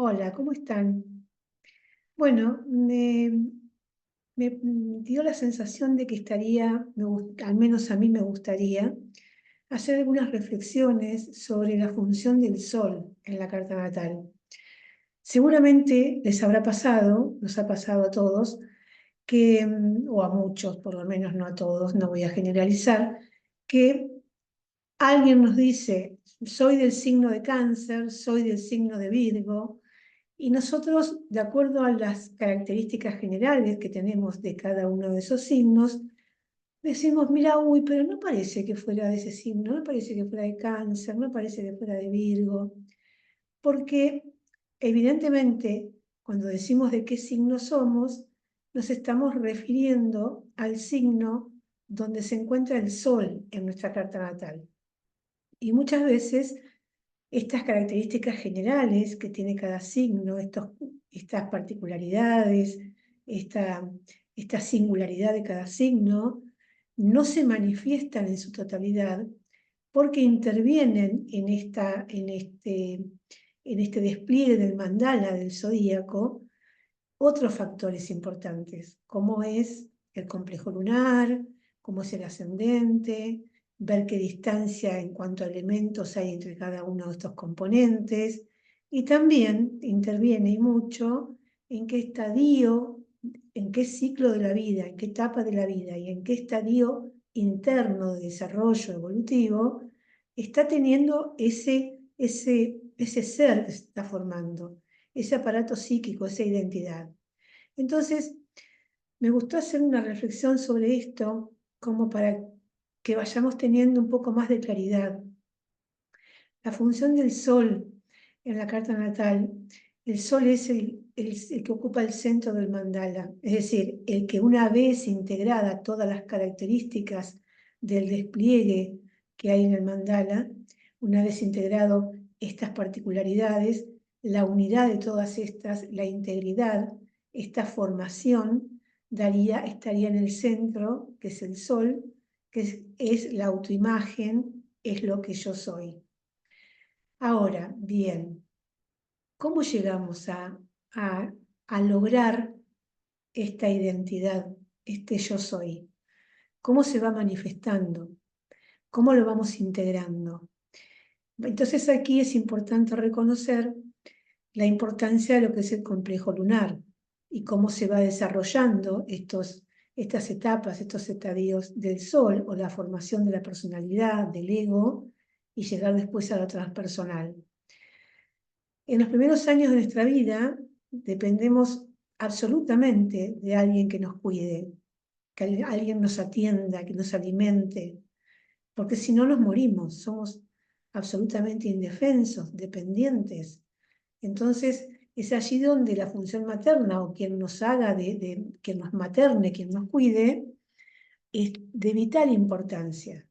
Hola, ¿cómo están? Bueno, me dio la sensación de que al menos a mí me gustaría, hacer algunas reflexiones sobre la función del sol en la carta natal. Seguramente les habrá pasado, nos ha pasado a todos, o a muchos, por lo menos no a todos, no voy a generalizar, que alguien nos dice, soy del signo de Cáncer, soy del signo de Virgo. Y nosotros, de acuerdo a las características generales que tenemos de cada uno de esos signos, decimos, mira, uy, pero no parece que fuera de ese signo, no parece que fuera de Cáncer, no parece que fuera de Virgo, porque evidentemente cuando decimos de qué signo somos, nos estamos refiriendo al signo donde se encuentra el Sol en nuestra carta natal. Y muchas veces estas características generales que tiene cada signo, estas particularidades, esta, esta singularidad de cada signo, no se manifiestan en su totalidad porque intervienen en este despliegue del mandala del zodíaco otros factores importantes, como es el complejo lunar, cómo es el ascendente, ver qué distancia en cuanto a elementos hay entre cada uno de estos componentes, y también interviene y mucho en qué estadio, en qué ciclo de la vida, en qué etapa de la vida y en qué estadio interno de desarrollo evolutivo está teniendo ese ser que se está formando, ese aparato psíquico, esa identidad. Entonces, me gustó hacer una reflexión sobre esto como para que vayamos teniendo un poco más de claridad. La función del sol en la carta natal, el sol es el que ocupa el centro del mandala, es decir, el que una vez integrada todas las características del despliegue que hay en el mandala, una vez integrado estas particularidades, la unidad de todas estas, la integridad, esta formación estaría en el centro, que es el sol, que es la autoimagen, es lo que yo soy. Ahora, bien, ¿cómo llegamos a, a lograr esta identidad, este yo soy? ¿Cómo se va manifestando? ¿Cómo lo vamos integrando? Entonces aquí es importante reconocer la importancia de lo que es el complejo lunar y cómo se va desarrollando estas etapas, estos estadios del sol o la formación de la personalidad, del ego y llegar después a lo transpersonal. En los primeros años de nuestra vida dependemos absolutamente de alguien que nos cuide, que alguien nos atienda, que nos alimente, porque si no nos morimos, somos absolutamente indefensos, dependientes. Entonces es allí donde la función materna o quien nos haga, quien nos materne, quien nos cuide, es de vital importancia.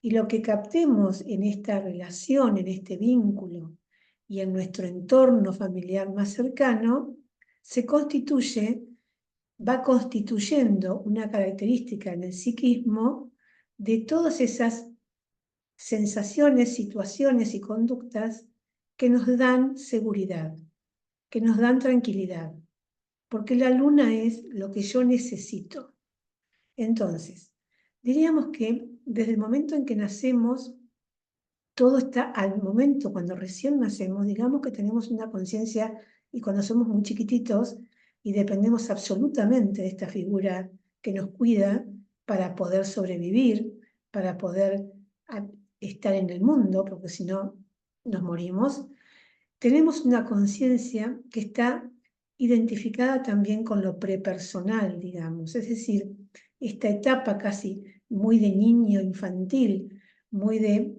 Y lo que captemos en esta relación, en este vínculo y en nuestro entorno familiar más cercano, va constituyendo una característica en el psiquismo de todas esas sensaciones, situaciones y conductas que nos dan seguridad, que nos dan tranquilidad, porque la luna es lo que yo necesito. Entonces, diríamos que desde el momento en que nacemos, todo está al momento, cuando recién nacemos, digamos que tenemos una conciencia y cuando somos muy chiquititos y dependemos absolutamente de esta figura que nos cuida para poder sobrevivir, para poder estar en el mundo, porque si no nos morimos, tenemos una conciencia que está identificada también con lo prepersonal, digamos, es decir, esta etapa casi muy de niño infantil, muy de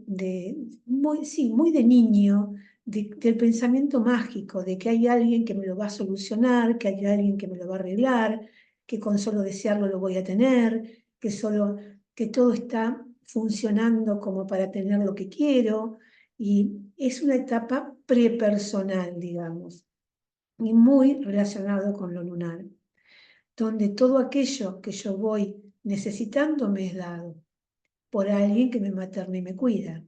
niño, del pensamiento mágico, de que hay alguien que me lo va a solucionar, que hay alguien que me lo va a arreglar, que con solo desearlo lo voy a tener, que todo está funcionando como para tener lo que quiero, y es una etapa prepersonal, digamos, y muy relacionado con lo lunar, donde todo aquello que yo voy necesitando me es dado por alguien que me materna y me cuida.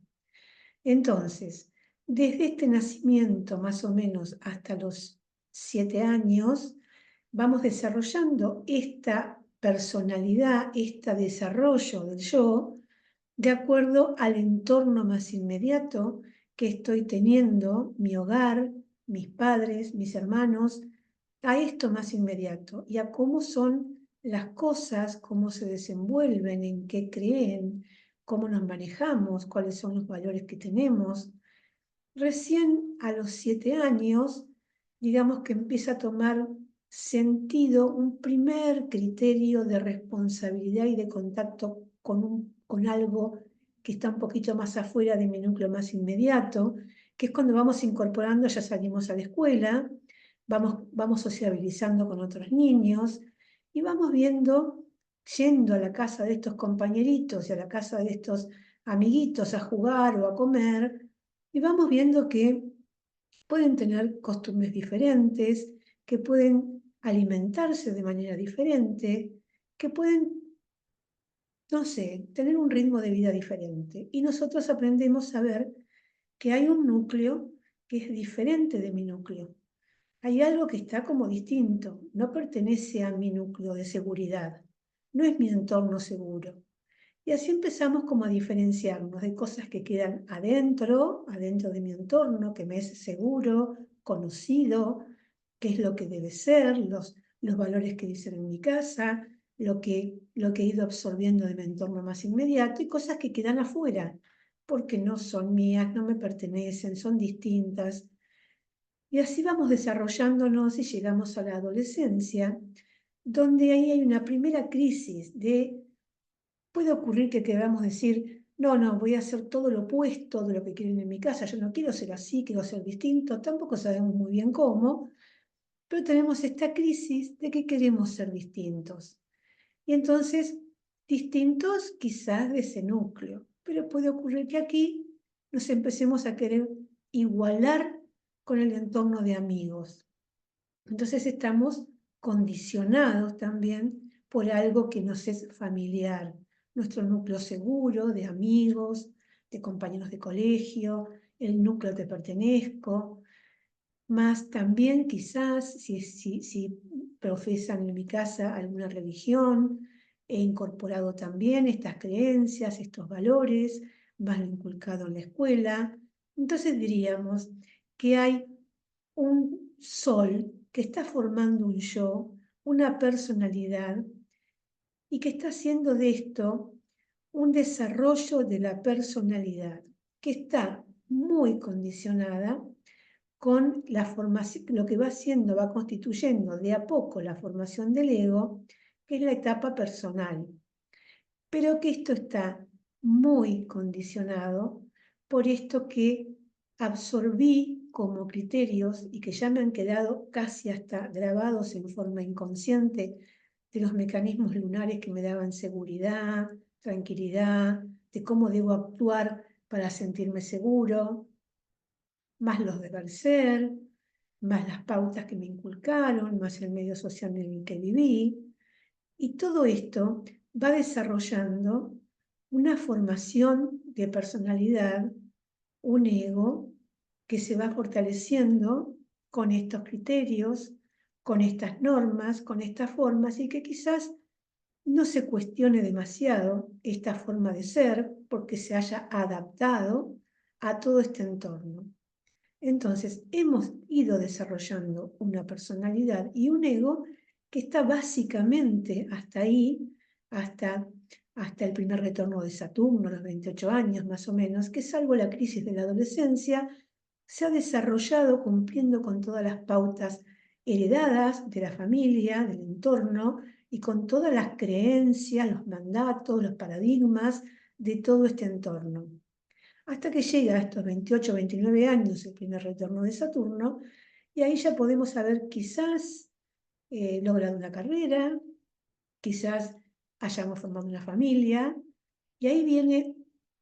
Entonces, Desde este nacimiento, más o menos hasta los 7 años, vamos desarrollando esta personalidad, este desarrollo del yo, de acuerdo al entorno más inmediato que estoy teniendo, mi hogar, mis padres, mis hermanos, a esto más inmediato y a cómo son las cosas, cómo se desenvuelven, en qué creen, cómo nos manejamos, cuáles son los valores que tenemos. Recién a los 7 años, digamos que empieza a tomar sentido un primer criterio de responsabilidad y de contacto con algo que está un poquito más afuera de mi núcleo más inmediato, que es cuando vamos incorporando, ya salimos a la escuela, vamos sociabilizando con otros niños y vamos viendo, yendo a la casa de estos compañeritos y a la casa de estos amiguitos a jugar o a comer, y vamos viendo que pueden tener costumbres diferentes, que pueden alimentarse de manera diferente, que pueden, no sé, tener un ritmo de vida diferente. Y nosotros aprendemos a ver que hay un núcleo que es diferente de mi núcleo. Hay algo que está como distinto, no pertenece a mi núcleo de seguridad, no es mi entorno seguro. Y así empezamos como a diferenciarnos de cosas que quedan adentro de mi entorno, que me es seguro, conocido, qué es lo que debe ser, los valores que dicen en mi casa, lo que he ido absorbiendo de mi entorno más inmediato y cosas que quedan afuera, porque no son mías, no me pertenecen, son distintas. Y así vamos desarrollándonos y llegamos a la adolescencia, donde ahí hay una primera crisis de. Puede ocurrir que queramos decir, no, no, voy a hacer todo lo opuesto de lo que quieren en mi casa, yo no quiero ser así, quiero ser distinto, tampoco sabemos muy bien cómo, pero tenemos esta crisis de que queremos ser distintos. Y entonces, distintos quizás de ese núcleo, pero puede ocurrir que aquí nos empecemos a querer igualar con el entorno de amigos. Entonces estamos condicionados también por algo que nos es familiar, nuestro núcleo seguro de amigos, de compañeros de colegio, el núcleo al que pertenezco, más también quizás si profesan en mi casa alguna religión, he incorporado también estas creencias, estos valores, más lo inculcado en la escuela. Entonces diríamos que hay un sol que está formando un yo, una personalidad, y que está haciendo de esto un desarrollo de la personalidad, que está muy condicionada con la formación, lo que va haciendo, va constituyendo de a poco la formación del ego, que es la etapa personal. Pero que esto está muy condicionado por esto que absorbí como criterios y que ya me han quedado casi hasta grabados en forma inconsciente de los mecanismos lunares que me daban seguridad, tranquilidad, de cómo debo actuar para sentirme seguro, más los deber ser, más las pautas que me inculcaron, más el medio social en el que viví. Y todo esto va desarrollando una formación de personalidad, un ego que se va fortaleciendo con estos criterios, con estas normas, con estas formas y que quizás no se cuestione demasiado esta forma de ser porque se haya adaptado a todo este entorno. Entonces, hemos ido desarrollando una personalidad y un ego que está básicamente hasta ahí, hasta, hasta el primer retorno de Saturno, a los 28 años más o menos, que salvo la crisis de la adolescencia, se ha desarrollado cumpliendo con todas las pautas heredadas de la familia, del entorno, y con todas las creencias, los mandatos, los paradigmas de todo este entorno hasta que llega a estos 28, 29 años el primer retorno de Saturno, y ahí ya podemos haber quizás logrado una carrera, quizás hayamos formado una familia, y ahí viene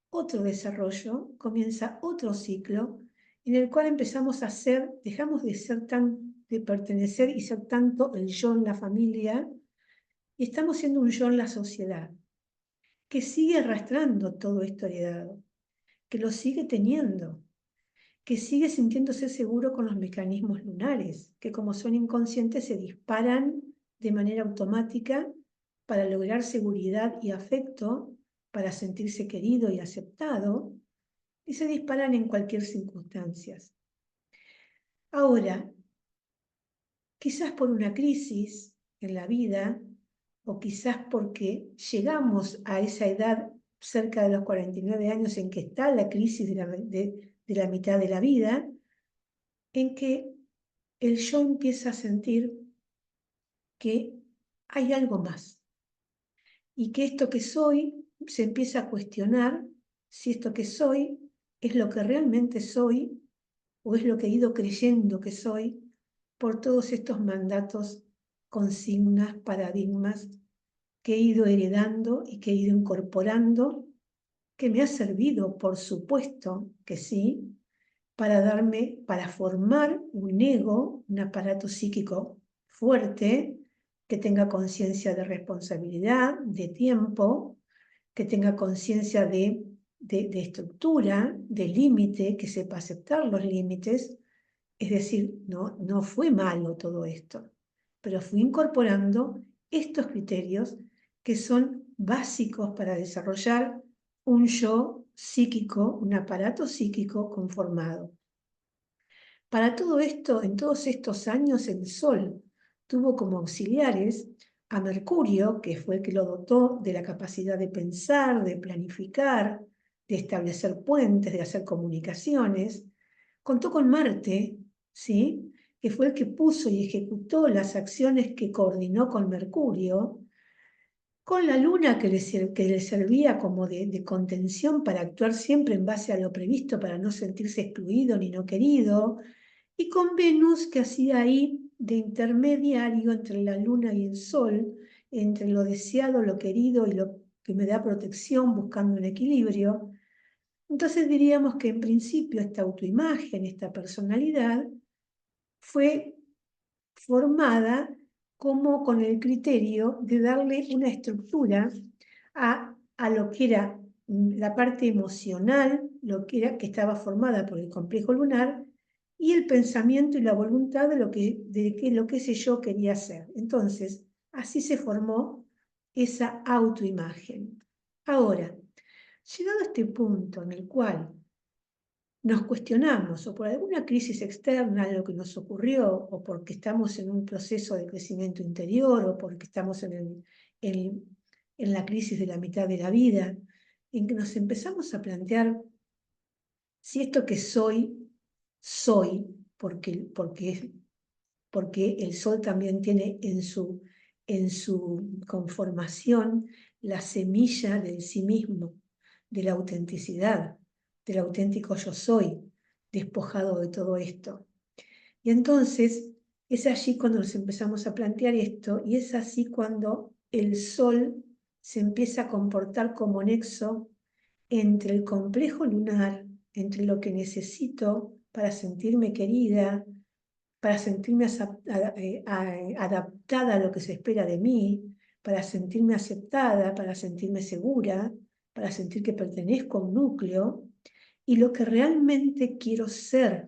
otro desarrollo, comienza otro ciclo en el cual empezamos a ser, dejamos de ser de pertenecer y ser tanto el yo en la familia, y estamos siendo un yo en la sociedad, que sigue arrastrando todo esto heredado, que lo sigue teniendo, que sigue sintiéndose seguro con los mecanismos lunares, que como son inconscientes se disparan de manera automática para lograr seguridad y afecto, para sentirse querido y aceptado, y se disparan en cualquier circunstancia. Ahora, quizás por una crisis en la vida, o quizás porque llegamos a esa edad cerca de los 49 años en que está la crisis de la mitad de la vida, en que el yo empieza a sentir que hay algo más y que esto que soy se empieza a cuestionar si esto que soy es lo que realmente soy o es lo que he ido creyendo que soy por todos estos mandatos, consignas, paradigmas que he ido heredando y que he ido incorporando, que me ha servido, por supuesto que sí, para formar un ego, un aparato psíquico fuerte, que tenga conciencia de responsabilidad, de tiempo, que tenga conciencia de estructura, de límite, que sepa aceptar los límites. Es decir, no fue malo todo esto, pero fui incorporando estos criterios que son básicos para desarrollar un yo psíquico, un aparato psíquico conformado. Para todo esto, en todos estos años, el Sol tuvo como auxiliares a Mercurio, que fue el que lo dotó de la capacidad de pensar, de planificar, de establecer puentes, de hacer comunicaciones. Contó con Marte, ¿sí?, que fue el que puso y ejecutó las acciones que coordinó con Mercurio, con la Luna que le servía como de contención para actuar siempre en base a lo previsto, para no sentirse excluido ni no querido, y con Venus que hacía ahí de intermediario entre la Luna y el Sol, entre lo deseado, lo querido y lo que me da protección, buscando un equilibrio. Entonces diríamos que en principio esta autoimagen, esta personalidad, fue formada como con el criterio de darle una estructura a lo que era la parte emocional, lo que era que estaba formada por el complejo lunar, y el pensamiento y la voluntad de lo que ese yo quería hacer. Entonces, así se formó esa autoimagen. Ahora, llegado a este punto en el cual nos cuestionamos o por alguna crisis externa, lo que nos ocurrió, o porque estamos en un proceso de crecimiento interior, o porque estamos en la crisis de la mitad de la vida, en que nos empezamos a plantear si esto que soy, porque el Sol también tiene en su conformación la semilla del sí mismo, de la autenticidad, del auténtico yo soy, despojado de todo esto. Y entonces es allí cuando nos empezamos a plantear esto, y es así cuando el Sol se empieza a comportar como nexo entre el complejo lunar, entre lo que necesito para sentirme querida, para sentirme adaptada a lo que se espera de mí, para sentirme aceptada, para sentirme segura, para sentir que pertenezco a un núcleo, y lo que realmente quiero ser,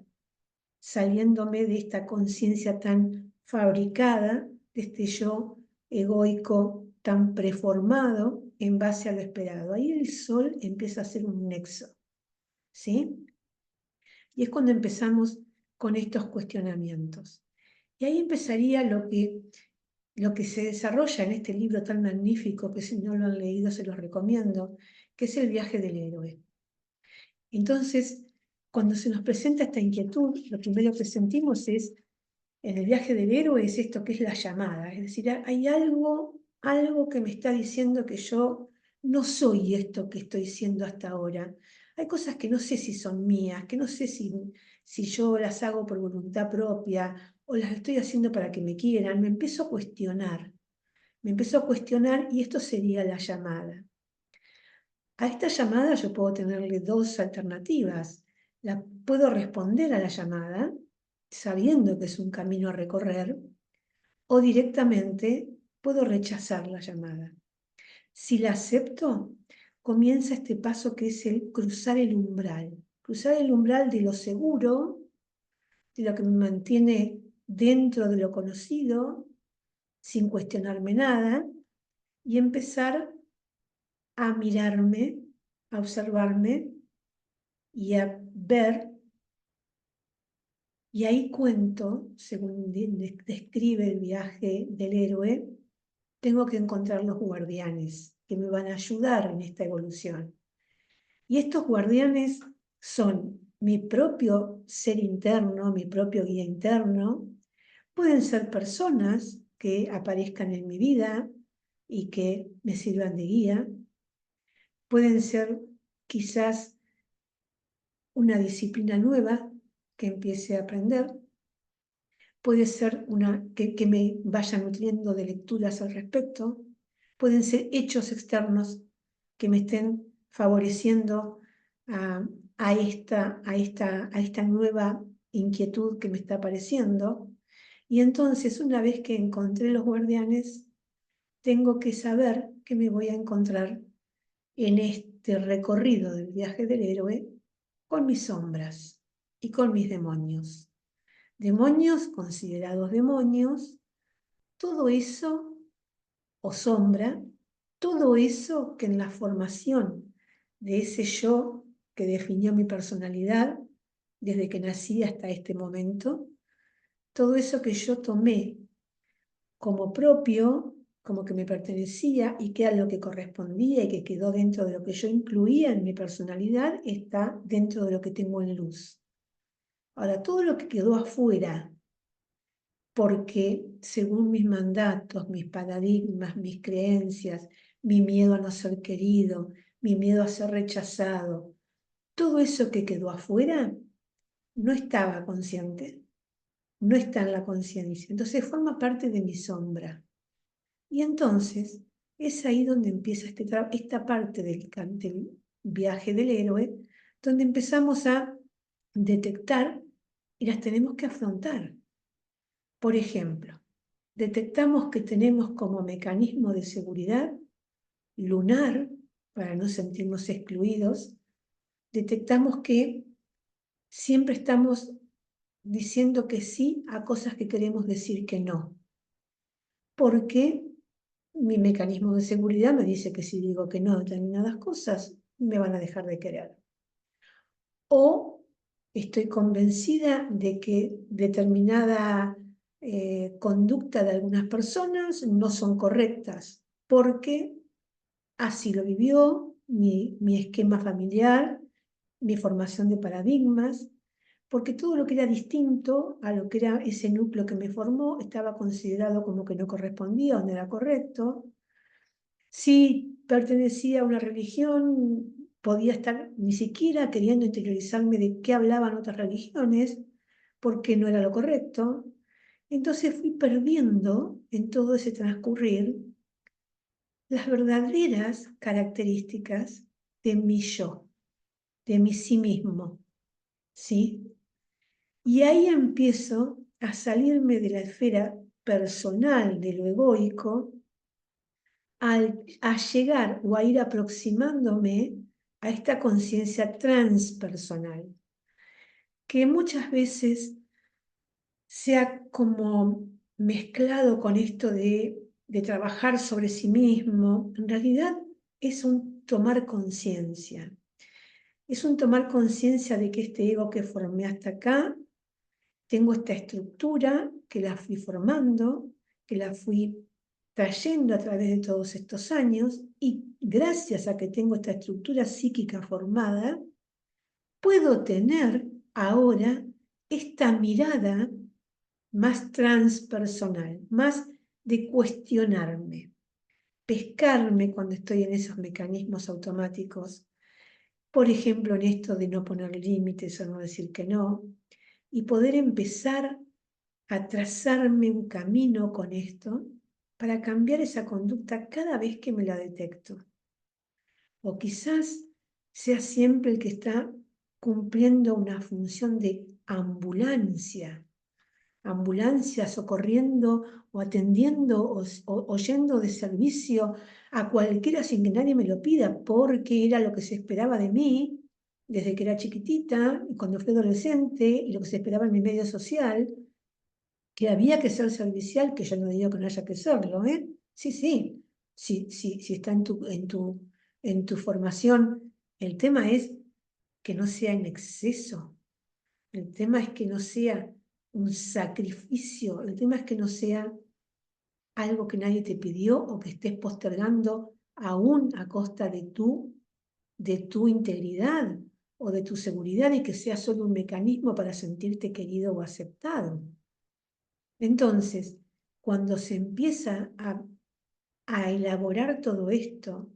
saliéndome de esta conciencia tan fabricada, de este yo egoico tan preformado en base a lo esperado. Ahí el Sol empieza a ser un nexo, ¿sí? Y es cuando empezamos con estos cuestionamientos. Y ahí empezaría lo que se desarrolla en este libro tan magnífico, que si no lo han leído se los recomiendo, que es el viaje del héroe. Entonces, cuando se nos presenta esta inquietud, lo primero que sentimos es, en el viaje del héroe, es esto que es la llamada. Es decir, hay algo que me está diciendo que yo no soy esto que estoy siendo hasta ahora. Hay cosas que no sé si son mías, que no sé si yo las hago por voluntad propia o las estoy haciendo para que me quieran. Me empiezo a cuestionar. Y esto sería la llamada. A esta llamada yo puedo tenerle dos alternativas. Puedo responder a la llamada sabiendo que es un camino a recorrer, o directamente puedo rechazar la llamada. Si la acepto, comienza este paso que es el cruzar el umbral. cruzar el umbral de lo seguro, de lo que me mantiene dentro de lo conocido, sin cuestionarme nada, y empezar a mirarme, a observarme y a ver. Y ahí cuento, según describe el viaje del héroe, tengo que encontrar los guardianes que me van a ayudar en esta evolución. Y estos guardianes son mi propio ser interno, mi propio guía interno. Pueden ser personas que aparezcan en mi vida y que me sirvan de guía. Pueden ser quizás una disciplina nueva que empiece a aprender. Puede ser que me vaya nutriendo de lecturas al respecto. Pueden ser hechos externos que me estén favoreciendo a esta nueva inquietud que me está apareciendo. Y entonces, una vez que encontré los guardianes, tengo que saber que me voy a encontrar en este recorrido del viaje del héroe con mis sombras y con mis demonios. Demonios considerados demonios, todo eso, o sombra, todo eso que en la formación de ese yo que definió mi personalidad desde que nací hasta este momento, todo eso que yo tomé como propio, como que me pertenecía y que era lo que correspondía y que quedó dentro de lo que yo incluía en mi personalidad, está dentro de lo que tengo en luz. Ahora, todo lo que quedó afuera, porque según mis mandatos, mis paradigmas, mis creencias, mi miedo a no ser querido, mi miedo a ser rechazado, todo eso que quedó afuera no estaba consciente, no está en la conciencia, entonces forma parte de mi sombra. Y entonces es ahí donde empieza esta parte del viaje del héroe, donde empezamos a detectar y las tenemos que afrontar. Por ejemplo, detectamos que tenemos como mecanismo de seguridad lunar, para no sentirnos excluidos, detectamos que siempre estamos diciendo que sí a cosas que queremos decir que no, porque mi mecanismo de seguridad me dice que si digo que no a determinadas cosas, me van a dejar de querer. O estoy convencida de que determinada conducta de algunas personas no son correctas, porque así lo vivió mi esquema familiar, mi formación de paradigmas, porque todo lo que era distinto a lo que era ese núcleo que me formó estaba considerado como que no correspondía o no era correcto. Si pertenecía a una religión, podía estar ni siquiera queriendo interiorizarme de qué hablaban otras religiones, porque no era lo correcto. Entonces fui perdiendo en todo ese transcurrir las verdaderas características de mi yo, de mi sí mismo, ¿sí? Y ahí empiezo a salirme de la esfera personal de lo egoico a llegar o a ir aproximándome a esta conciencia transpersonal, que muchas veces se ha como mezclado con esto de trabajar sobre sí mismo. En realidad es un tomar conciencia. Es un tomar conciencia de que este ego que formé hasta acá, tengo esta estructura que la fui formando, que la fui trayendo a través de todos estos años, y gracias a que tengo esta estructura psíquica formada, puedo tener ahora esta mirada más transpersonal, más de cuestionarme, pescarme cuando estoy en esos mecanismos automáticos, por ejemplo, en esto de no poner límites o no decir que no, y poder empezar a trazarme un camino con esto para cambiar esa conducta cada vez que me la detecto. O quizás sea siempre el que está cumpliendo una función de ambulancia, socorriendo o atendiendo o yendo de servicio a cualquiera sin que nadie me lo pida, porque era lo que se esperaba de mí, desde que era chiquitita, y cuando fui adolescente, y lo que se esperaba en mi medio social, que había que ser servicial, que yo no digo que no haya que serlo, ¿eh? Sí, sí, sí está en tu formación. El tema es que no sea en exceso. El tema es que no sea un sacrificio. El tema es que no sea algo que nadie te pidió o que estés postergando aún a costa de tu integridad o de tu seguridad y que sea solo un mecanismo para sentirte querido o aceptado. Entonces, cuando se empieza a elaborar todo esto,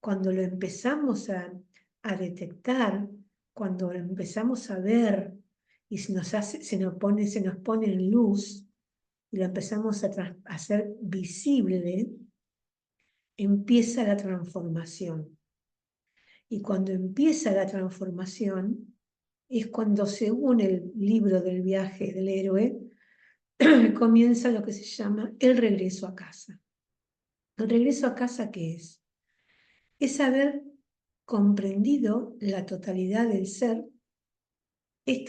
cuando lo empezamos a detectar, cuando lo empezamos a ver y se nos pone en luz y lo empezamos a hacer visible, empieza la transformación. Y cuando empieza la transformación, es cuando, según el libro del viaje del héroe, comienza lo que se llama el regreso a casa. ¿El regreso a casa qué es? Es haber comprendido la totalidad del ser, es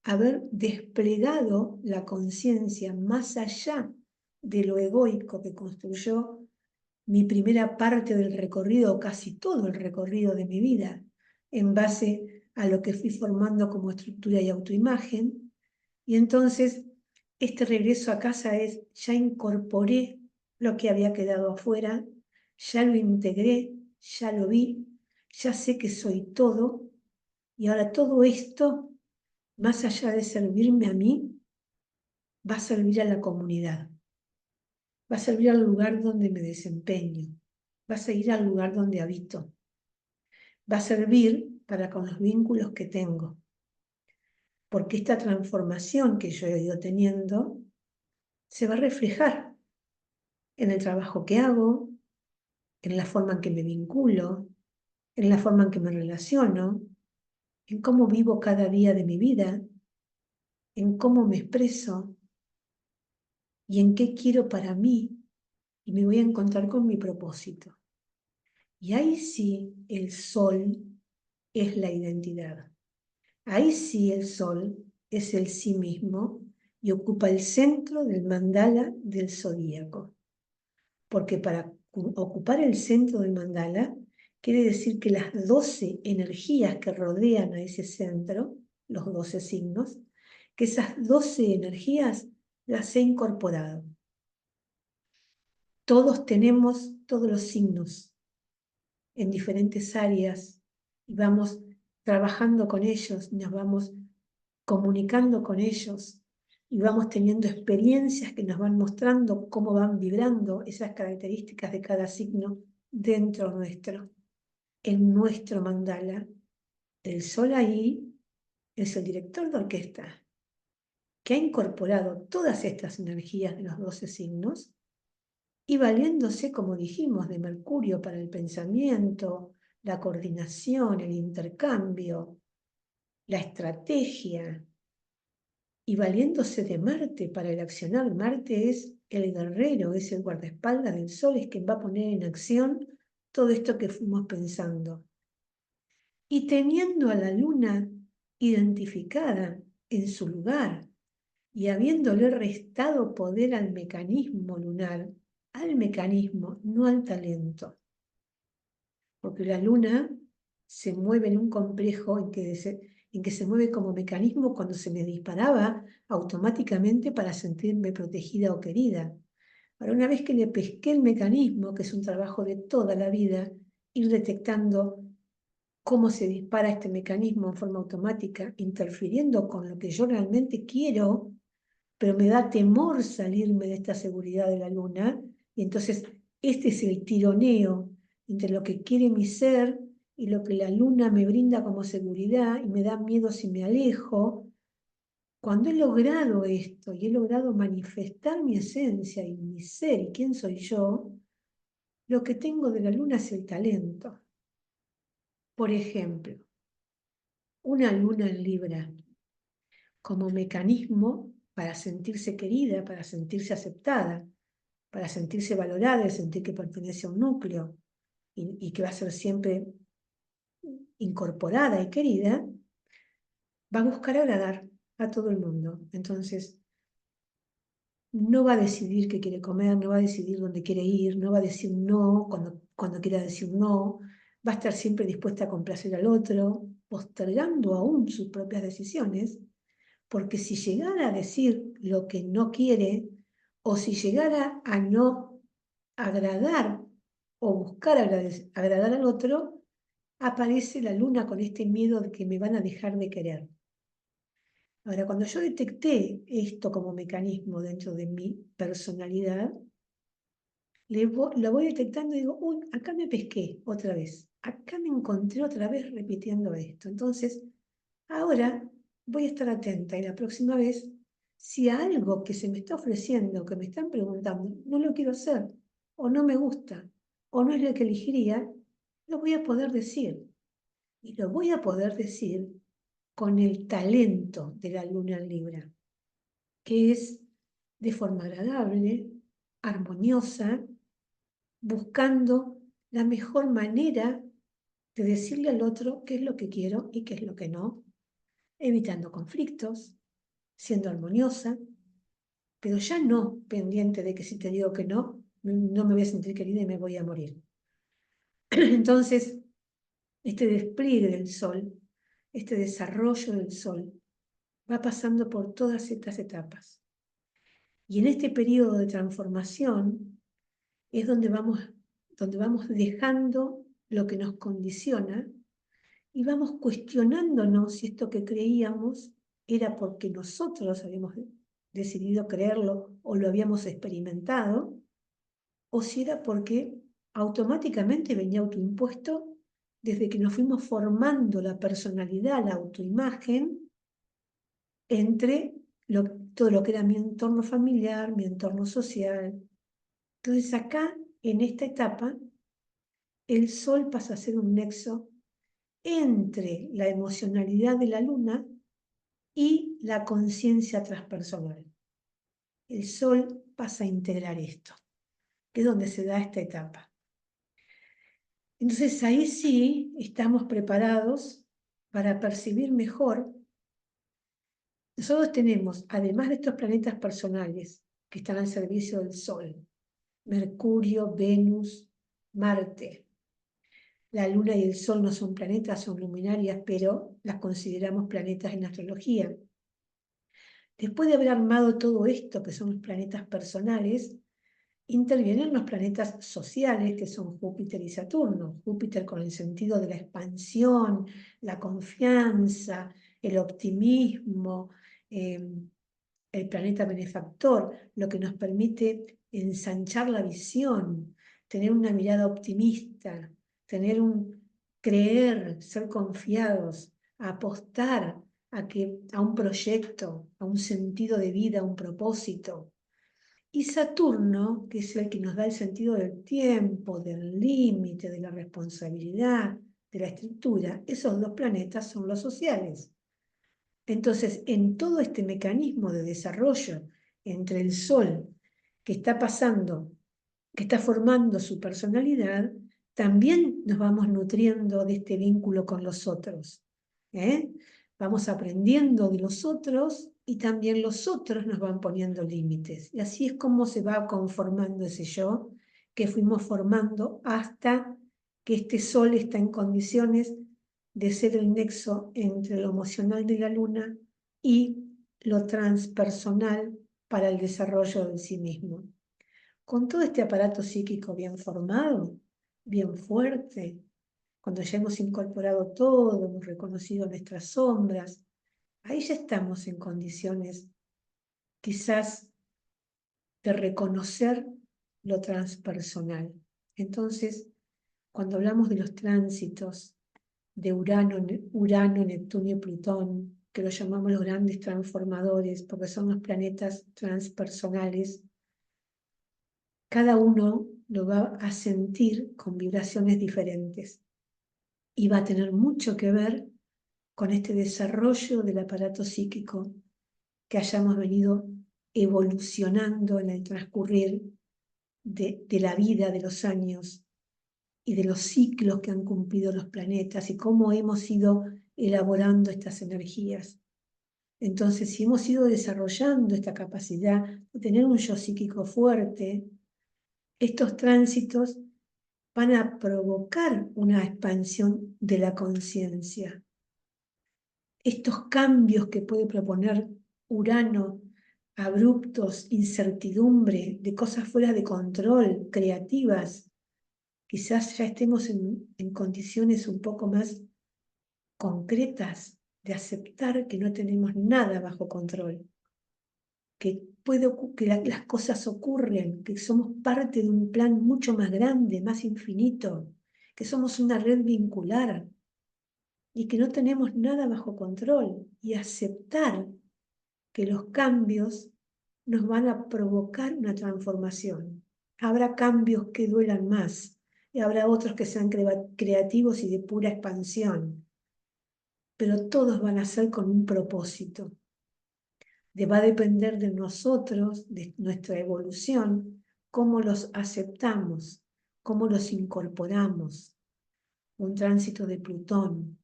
haber desplegado la conciencia más allá de lo egoico que construyó mi primera parte del recorrido, o casi todo el recorrido de mi vida, en base a lo que fui formando como estructura y autoimagen. Y entonces, este regreso a casa es, ya incorporé lo que había quedado afuera, ya lo integré, ya lo vi, ya sé que soy todo, y ahora todo esto, más allá de servirme a mí, va a servir a la comunidad, va a servir al lugar donde me desempeño, va a seguir al lugar donde habito, va a servir para con los vínculos que tengo, porque esta transformación que yo he ido teniendo se va a reflejar en el trabajo que hago, en la forma en que me vinculo, en la forma en que me relaciono, en cómo vivo cada día de mi vida, en cómo me expreso y en qué quiero para mí, y me voy a encontrar con mi propósito. Y ahí sí el sol es la identidad. Ahí sí el sol es el sí mismo y ocupa el centro del mandala del zodíaco. Porque para ocupar el centro del mandala quiere decir que las 12 energías que rodean a ese centro, los 12 signos, que esas 12 energías las he incorporado. Todos tenemos todos los signos en diferentes áreas y vamos trabajando con ellos, nos vamos comunicando con ellos y vamos teniendo experiencias que nos van mostrando cómo van vibrando esas características de cada signo dentro nuestro, en nuestro mandala. El sol ahí es el director de orquesta que ha incorporado todas estas energías de los 12 signos y valiéndose, como dijimos, de Mercurio para el pensamiento, la coordinación, el intercambio, la estrategia, y valiéndose de Marte para el accionar. Marte es el guerrero, es el guardaespaldas del Sol, es quien va a poner en acción todo esto que fuimos pensando. Y teniendo a la Luna identificada en su lugar y habiéndole restado poder al mecanismo lunar, al mecanismo, no al talento. Porque la Luna se mueve en un complejo en que se mueve como mecanismo cuando se me disparaba automáticamente para sentirme protegida o querida. Ahora, una vez que le pesqué el mecanismo, que es un trabajo de toda la vida, ir detectando cómo se dispara este mecanismo en forma automática, interfiriendo con lo que yo realmente quiero, pero me da temor salirme de esta seguridad de la Luna, y entonces este es el tironeo entre lo que quiere mi ser y lo que la Luna me brinda como seguridad, y me da miedo si me alejo. Cuando he logrado esto y he logrado manifestar mi esencia y mi ser y quién soy yo, lo que tengo de la Luna es el talento. Por ejemplo, una Luna en Libra como mecanismo para sentirse querida, para sentirse aceptada, para sentirse valorada y sentir que pertenece a un núcleo y que va a ser siempre incorporada y querida, va a buscar agradar a todo el mundo. Entonces, no va a decidir qué quiere comer, no va a decidir dónde quiere ir, no va a decir no cuando quiera decir no, va a estar siempre dispuesta a complacer al otro, postergando aún sus propias decisiones, porque si llegara a decir lo que no quiere, o si llegara a no agradar o buscar agradar al otro, aparece la luna con este miedo de que me van a dejar de querer. Ahora, cuando yo detecté esto como mecanismo dentro de mi personalidad, lo voy detectando y digo, uy, acá me pesqué otra vez, acá me encontré otra vez repitiendo esto. Entonces, ahora voy a estar atenta y la próxima vez, si algo que se me está ofreciendo, que me están preguntando, no lo quiero hacer, o no me gusta, o no es lo que elegiría, lo voy a poder decir. Y lo voy a poder decir con el talento de la luna en Libra, que es de forma agradable, armoniosa, buscando la mejor manera de decirle al otro qué es lo que quiero y qué es lo que no, evitando conflictos, siendo armoniosa, pero ya no pendiente de que si te digo que no, no me voy a sentir querida y me voy a morir. Entonces, este despliegue del sol, este desarrollo del sol, va pasando por todas estas etapas. Y en este periodo de transformación es donde vamos dejando lo que nos condiciona y vamos cuestionándonos si esto que creíamos era porque nosotros habíamos decidido creerlo o lo habíamos experimentado, o si era porque automáticamente venía autoimpuesto desde que nos fuimos formando la personalidad, la autoimagen, entre todo lo que era mi entorno familiar, mi entorno social. Entonces acá, en esta etapa, el sol pasa a ser un nexo entre la emocionalidad de la luna y la conciencia transpersonal. El sol pasa a integrar esto, que es donde se da esta etapa. Entonces ahí sí estamos preparados para percibir mejor. Nosotros tenemos, además de estos planetas personales que están al servicio del Sol, Mercurio, Venus, Marte. La Luna y el Sol no son planetas, son luminarias, pero las consideramos planetas en astrología. Después de haber armado todo esto, que son los planetas personales, intervienen los planetas sociales, que son Júpiter y Saturno. Júpiter con el sentido de la expansión, la confianza, el optimismo, el planeta benefactor, lo que nos permite ensanchar la visión, tener una mirada optimista, creer, ser confiados, apostar a un proyecto, a un sentido de vida, a un propósito. Y Saturno, que es el que nos da el sentido del tiempo, del límite, de la responsabilidad, de la estructura, esos dos planetas son los sociales. Entonces, en todo este mecanismo de desarrollo entre el Sol que está pasando, que está formando su personalidad, también nos vamos nutriendo de este vínculo con los otros. Vamos aprendiendo de los otros y también los otros nos van poniendo límites. Y así es como se va conformando ese yo que fuimos formando hasta que este Sol está en condiciones de ser el nexo entre lo emocional de la luna y lo transpersonal para el desarrollo de sí mismo. Con todo este aparato psíquico bien formado, bien fuerte, cuando ya hemos incorporado todo, hemos reconocido nuestras sombras, ahí ya estamos en condiciones quizás de reconocer lo transpersonal. Entonces, cuando hablamos de los tránsitos de Urano, Neptuno y Plutón, que los llamamos los grandes transformadores, porque son los planetas transpersonales, cada uno lo va a sentir con vibraciones diferentes y va a tener mucho que ver con este desarrollo del aparato psíquico que hayamos venido evolucionando en el transcurrir de la vida, de los años, y de los ciclos que han cumplido los planetas y cómo hemos ido elaborando estas energías. Entonces, si hemos ido desarrollando esta capacidad de tener un yo psíquico fuerte, estos tránsitos van a provocar una expansión de la conciencia. Estos cambios que puede proponer Urano, abruptos, incertidumbre, de cosas fuera de control, creativas, quizás ya estemos en condiciones un poco más concretas de aceptar que no tenemos nada bajo control, que las cosas ocurren, que somos parte de un plan mucho más grande, más infinito, que somos una red vincular y que no tenemos nada bajo control, y aceptar que los cambios nos van a provocar una transformación. Habrá cambios que duelan más y habrá otros que sean creativos y de pura expansión, pero todos van a ser con un propósito. Va a depender de nosotros, de nuestra evolución, cómo los aceptamos, cómo los incorporamos. Un tránsito de Plutón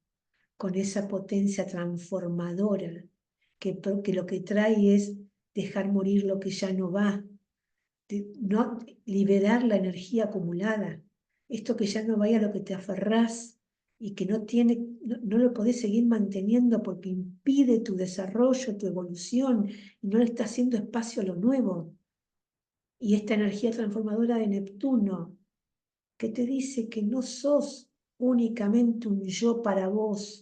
con esa potencia transformadora que lo que trae es dejar morir lo que ya no va, no, liberar la energía acumulada, esto que ya no vaya a lo que te aferrás y que no lo podés seguir manteniendo porque impide tu desarrollo, tu evolución, y no le está haciendo espacio a lo nuevo. Y esta energía transformadora de Neptuno, que te dice que no sos únicamente un yo para vos,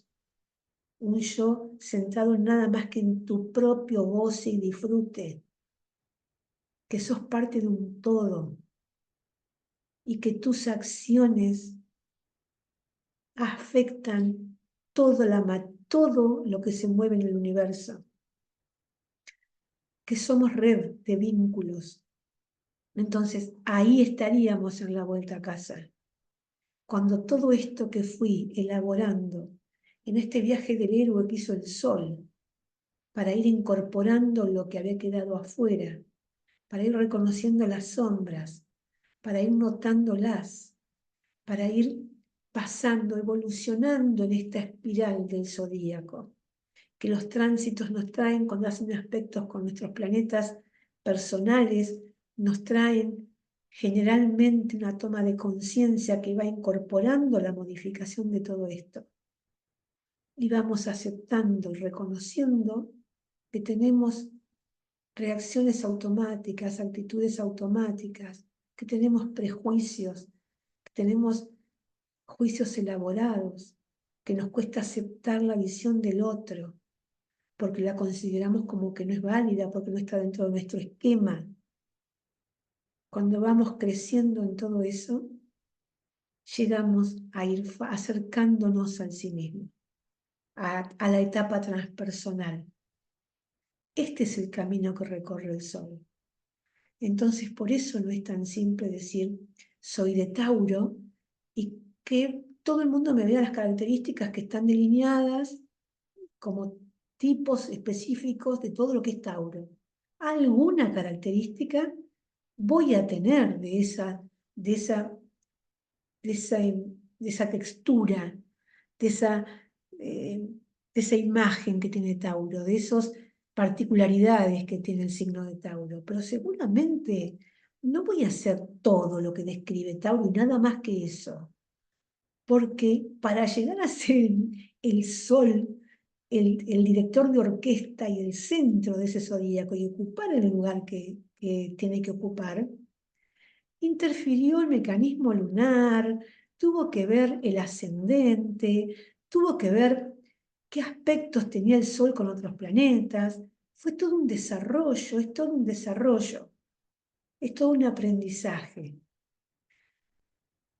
un yo centrado en nada más que en tu propio goce y disfrute, que sos parte de un todo y que tus acciones afectan todo lo que se mueve en el universo, que somos red de vínculos. Entonces, ahí estaríamos en la vuelta a casa. Cuando todo esto que fui elaborando en este viaje del héroe que hizo el sol, para ir incorporando lo que había quedado afuera, para ir reconociendo las sombras, para ir notándolas, para ir pasando, evolucionando en esta espiral del zodíaco, que los tránsitos nos traen cuando hacen aspectos con nuestros planetas personales, nos traen generalmente una toma de conciencia que va incorporando la modificación de todo esto. Y vamos aceptando y reconociendo que tenemos reacciones automáticas, actitudes automáticas, que tenemos prejuicios, que tenemos juicios elaborados, que nos cuesta aceptar la visión del otro, porque la consideramos como que no es válida, porque no está dentro de nuestro esquema. Cuando vamos creciendo en todo eso, llegamos a ir acercándonos al sí mismo, a la etapa transpersonal. Este es el camino que recorre el sol. Entonces, por eso no es tan simple decir, soy de Tauro, y que todo el mundo me vea las características que están delineadas como tipos específicos de todo lo que es Tauro. Alguna característica voy a tener de esa textura, de esa, de esa imagen que tiene Tauro, de esas particularidades que tiene el signo de Tauro. Pero seguramente no voy a hacer todo lo que describe Tauro y nada más que eso. Porque para llegar a ser el sol, el director de orquesta y el centro de ese zodíaco y ocupar el lugar que tiene que ocupar, interfirió el mecanismo lunar, tuvo que ver el ascendente, tuvo que ver qué aspectos tenía el Sol con otros planetas. Fue todo un desarrollo, es todo un desarrollo, es todo un aprendizaje.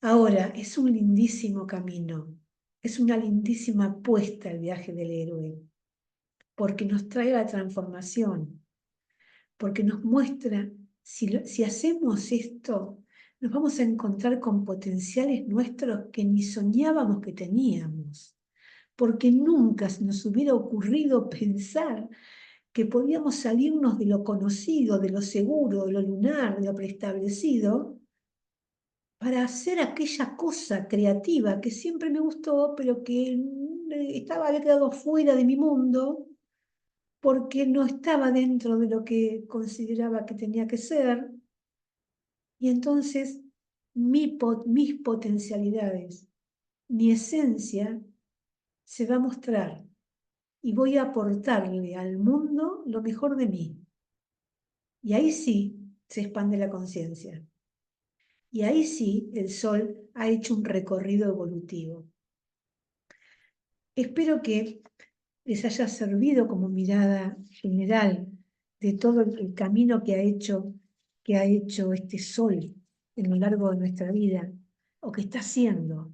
Ahora, es un lindísimo camino, es una lindísima apuesta el viaje del héroe, porque nos trae la transformación, porque nos muestra, si hacemos esto, nos vamos a encontrar con potenciales nuestros que ni soñábamos que teníamos, porque nunca se nos hubiera ocurrido pensar que podíamos salirnos de lo conocido, de lo seguro, de lo lunar, de lo preestablecido, para hacer aquella cosa creativa que siempre me gustó, pero que había quedado fuera de mi mundo, porque no estaba dentro de lo que consideraba que tenía que ser, y entonces mis potencialidades, mi esencia se va a mostrar y voy a aportarle al mundo lo mejor de mí. Y ahí sí se expande la conciencia. Y ahí sí el sol ha hecho un recorrido evolutivo. Espero que les haya servido como mirada general de todo el camino que ha hecho este sol en lo largo de nuestra vida, o que está haciendo.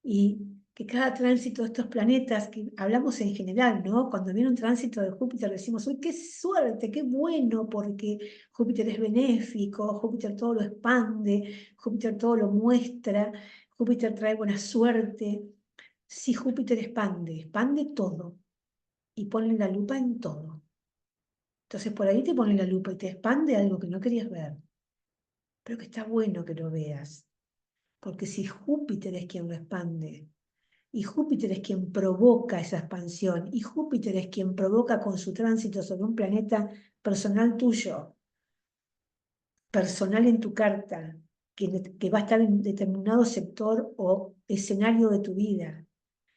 Y que cada tránsito de estos planetas, que hablamos en general, ¿no? Cuando viene un tránsito de Júpiter decimos, uy, qué suerte, qué bueno, porque Júpiter es benéfico, Júpiter todo lo expande, Júpiter todo lo muestra, Júpiter trae buena suerte. Si Júpiter expande todo y pone la lupa en todo. Entonces por ahí te pone la lupa y te expande algo que no querías ver, pero que está bueno que lo veas, porque si Júpiter es quien lo expande, y Júpiter es quien provoca esa expansión, y Júpiter es quien provoca con su tránsito sobre un planeta personal tuyo, personal en tu carta, que va a estar en determinado sector o escenario de tu vida.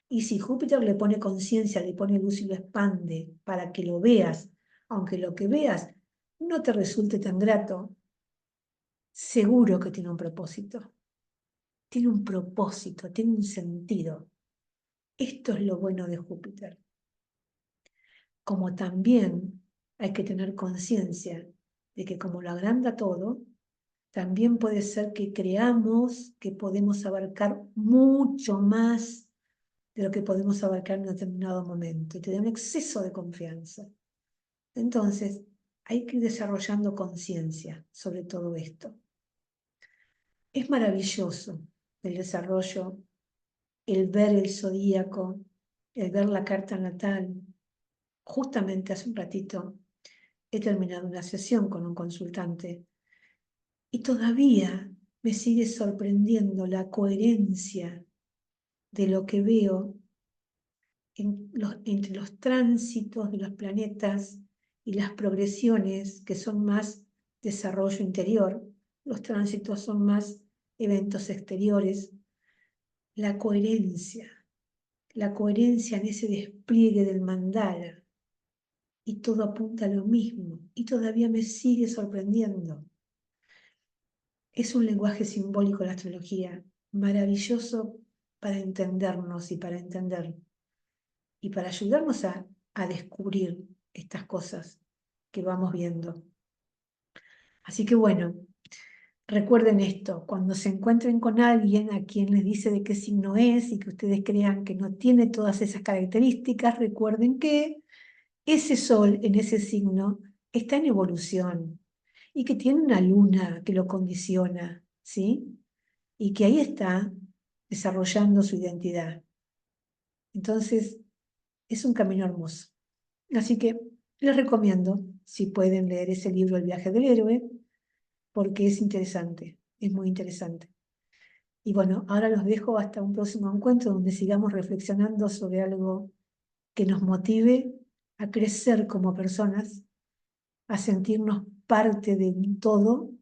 Y si Júpiter le pone conciencia, le pone luz y lo expande para que lo veas, aunque lo que veas no te resulte tan grato, seguro que tiene un propósito. Tiene un propósito, tiene un sentido. Esto es lo bueno de Júpiter. Como también hay que tener conciencia de que como lo agranda todo, también puede ser que creamos que podemos abarcar mucho más de lo que podemos abarcar en un determinado momento y te da un exceso de confianza. Entonces, hay que ir desarrollando conciencia sobre todo esto. Es maravilloso el desarrollo, el ver el zodíaco, el ver la carta natal. Justamente hace un ratito he terminado una sesión con un consultante y todavía me sigue sorprendiendo la coherencia de lo que veo entre los tránsitos de los planetas y las progresiones que son más desarrollo interior, los tránsitos son más eventos exteriores, la coherencia en ese despliegue del mandala, y todo apunta a lo mismo, y todavía me sigue sorprendiendo. Es un lenguaje simbólico la astrología, maravilloso para entendernos y para entender, y para ayudarnos a descubrir estas cosas que vamos viendo. Así que bueno, recuerden esto, cuando se encuentren con alguien a quien les dice de qué signo es y que ustedes crean que no tiene todas esas características, recuerden que ese sol en ese signo está en evolución y que tiene una luna que lo condiciona, ¿sí? Y que ahí está desarrollando su identidad. Entonces, es un camino hermoso. Así que les recomiendo, si pueden leer ese libro, El viaje del héroe, porque es interesante, es muy interesante. Y bueno, ahora los dejo hasta un próximo encuentro donde sigamos reflexionando sobre algo que nos motive a crecer como personas, a sentirnos parte de un todo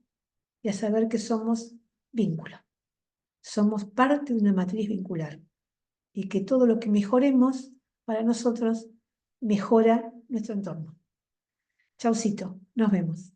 y a saber que somos vínculo. Somos parte de una matriz vincular y que todo lo que mejoremos para nosotros mejora nuestro entorno. Chaucito, nos vemos.